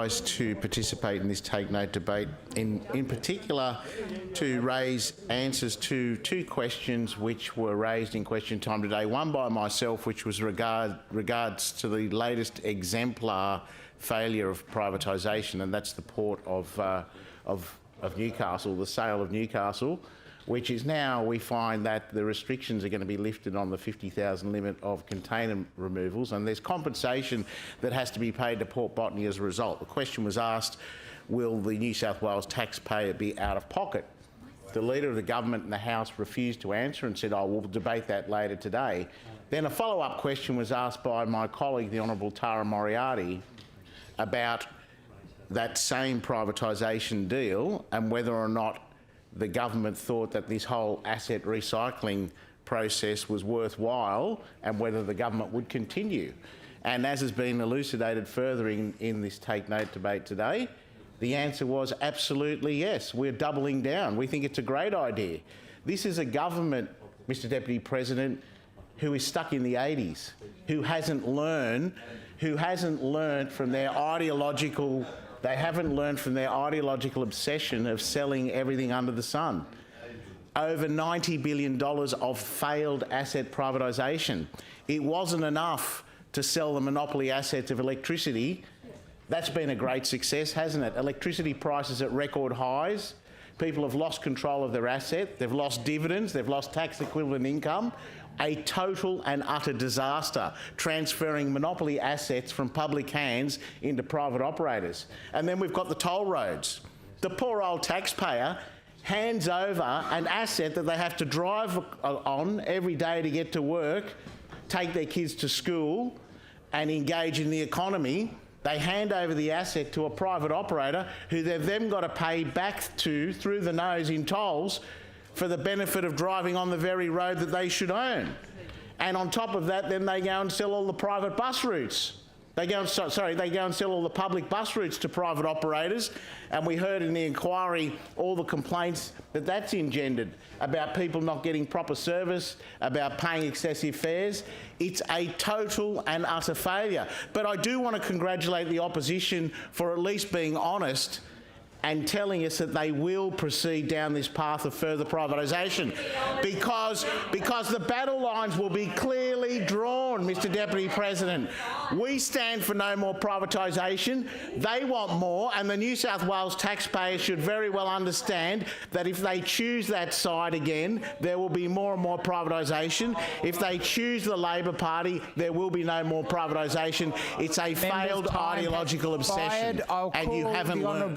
rise to participate in this Take Note debate, in particular to raise answers to two questions which were raised in question time today. One by myself, which was regards to the latest exemplar failure of privatisation, and that's the port of Newcastle, the sale of Newcastle, which is now, we find that the restrictions are going to be lifted on the 50,000 limit of container removals, and there's compensation that has to be paid to Port Botany as a result. The question was asked, will the New South Wales taxpayer be out of pocket? The Leader of the Government in the House refused to answer and said, oh, we'll debate that later today. Then a follow-up question was asked by my colleague, the Honourable Tara Moriarty, about that same privatisation deal and whether or not the government thought that this whole asset recycling process was worthwhile and whether the government would continue. And as has been elucidated further in this Take Note debate today, the answer was absolutely yes. We're doubling down. We think it's a great idea. This is a government, Mr Deputy President, who is stuck in the 80s, who hasn't learned from their ideological They haven't learned from their ideological obsession of selling everything under the sun. Over $90 billion of failed asset privatisation. It wasn't enough to sell the monopoly assets of electricity. That's been a great success, hasn't it? Electricity prices at record highs. People have lost control of their asset. They've lost dividends. They've lost tax equivalent income. A total and utter disaster, transferring monopoly assets from public hands into private operators. And then we've got the toll roads. The poor old taxpayer hands over an asset that they have to drive on every day to get to work, take their kids to school and engage in the economy. They hand over the asset to a private operator who they've then got to pay back to through the nose in tolls for the benefit of driving on the very road that they should own. And on top of that, then they go and sell all the private bus routes. They go and sell all the public bus routes to private operators. And we heard in the inquiry all the complaints that that's engendered about people not getting proper service, about paying excessive fares. It's a total and utter failure. But I do want to congratulate the opposition for at least being honest and telling us that they will proceed down this path of further privatisation, because the battle lines will be clearly drawn, Mr Deputy President. We stand for no more privatisation. They want more, and the New South Wales taxpayers should very well understand that if they choose that side again, there will be more and more privatisation. If they choose the Labor Party, there will be no more privatisation. It's a failed ideological obsession, and you haven't learned.